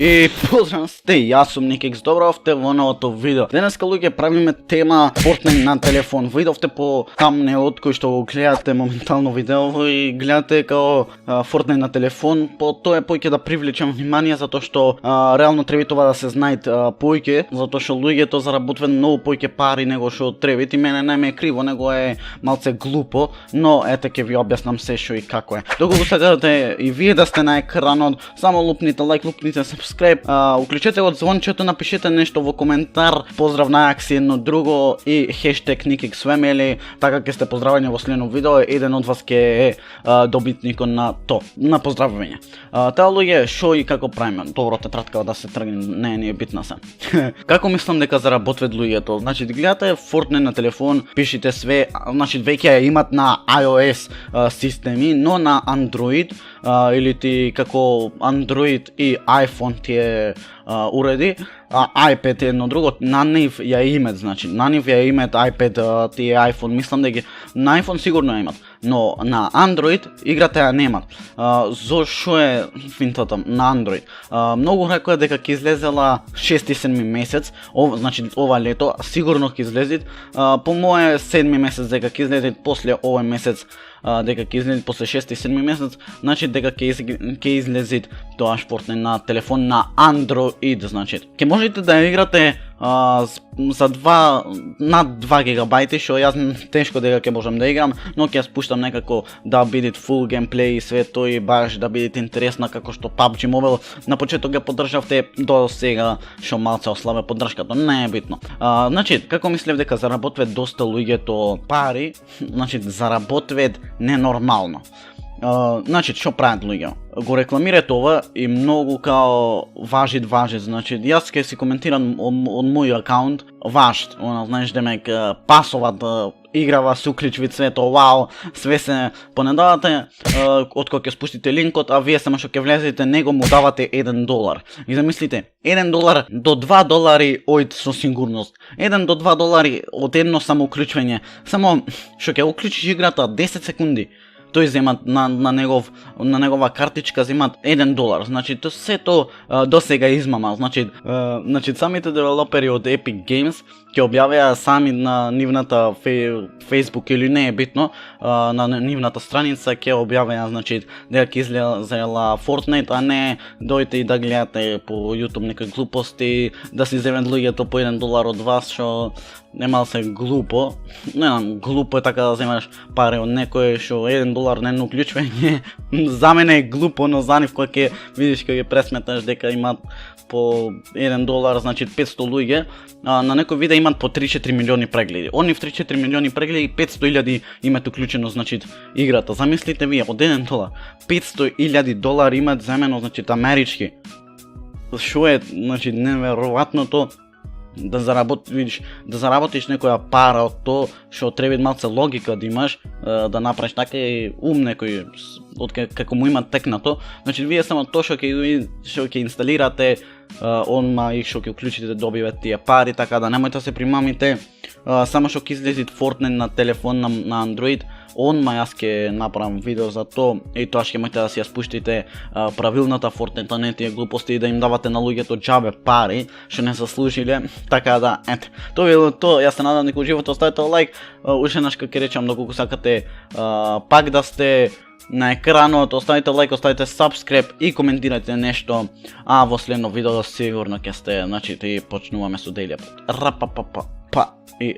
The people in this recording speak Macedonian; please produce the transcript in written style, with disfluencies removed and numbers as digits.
И поздрав сте, јас сум Ник Икс, добровте во новото видео. Денеска луѓе правиме тема Fortnite на телефон. Видовте по тамнеот кој што го гледате моментално видео и гледате као Fortnite на телефон. По тоа е поќе да привлечам внимание затоа што реално треба това да се знаат поќе, затоа што луѓето заработуваат многу поќе пари него што треба. И мене не ме е криво, него е малце глупо, но ете ќе ви објаснам се што и како е. Доколку сакате и вие да сте на екранот, само лупните лайк, лупните subscribe, уклучете го звончето, напишете нешто во коментар, поздрав на Акси едно друго и хештег NickXFamily, така ќе сте поздравени во следно видео, еден од вас ќе е добитникот на на поздравување. Таа луѓе, шо и како правиме? Добро, тетрадка да се тргне, не е битна се. Како мислам дека заработват луѓето? Значи, гледате Fortnite на телефон, пишите све, значи веќе ја имат на iOS системи, но на Android или ти како Android и iPhone ти е уреди, iPad е едно друго, на нив ја имат, значи, на нив ја имат iPad, ти е iPhone, мислам дека на iPhone сигурно ја имат, но на Android играта ја немат. Зошо е финтата на Android? Многу рекоа дека ќе излезела 6-7 месец, значи ова лето, сигурно ќе излезит, по моје 7 месец дека ќе излезит после овој месец, дека ќе излезит после 6-7 месец, значи дека ќе излезит тоа Fortnite на телефон на Android, значи. Ќе можете да ја играте за над 2 гигабајти, што јас тешко дека ќе можам да играм, но ќе ја спуштам некако да бидат full геймплей и све тоа и баш да бидат интересна како што PUBG Mobile на почеток ја поддржавте, до сега што малце ослабе поддршката, не е битно. Значи, како мислев дека заработват доста луѓето пари, значи заработват ненормално. Значи, што прават луѓе? Го рекламираат ова и многу као важит, значи јас ќе си коментирам од мој акаунт, важит, знаеш демек пасоват играва се уклучви цвето, вау, све се понедавате, од кога ќе спуштите линкот, а вие само што ќе влезете него му давате $1. И замислите, $1 до $2 ојд со сигурност. 1 до $2 од едно само уклучвање. Само што ќе уклучиш играта 10 секунди. Тој земат на негова картичка земат $1. Значи тоа сето до сега измама. Значи самите девелопери од Epic Games ќе објавија сами на нивната Facebook или не е битно, на нивната страница ќе објавија, значи дека ќе излезела Fortnite, а не дојдете и да гледате по YouTube некои глупости, да си земат луѓето по $1 од вас, што нема се глупо. Не знам, глупо е така да земаш пари од некој што $1 на едно уклучвање. За мене е глупо, но за нив кога ќе видиш кога ќе пресметаш дека имат по $1, значи 500 луѓе, на некој видео имат по 3-4 милиони прегледи. Они в 3-4 милиони прегледи 500,000 имат уклучено, значи играта. Замислите вие, од $1 $500,000 имат земено, значи амерички. Шо е, значи неверојатното да заработиш некоја пара од тоа, што треба малце логика да имаш, да направиш така и ум некој од како му има текнато. Значи вие само тоа што ќе инсталирате, онма и што ќе уклучите да добивате тие пари, така да немојте да се примамите. Само што ќе излезит Fortnite на телефон на Android, онма јас ќе направам видео за тоа и тоа ќе можете да си ја спуштите правилната Fortnite, а не тие глупости и да им давате на луѓето џабе пари што не заслужиле. Така да, ете. Тоа било тоа. Јас се надам дека уживате, оставете лайк. Уште еднаш ќе речам, доколку сакате пак да сте на екранот, оставите лайк, оставите subscribe и коментирате нешто, а во следно видео сигурно ќе сте, значи и почнуваме со Daily Update. Па и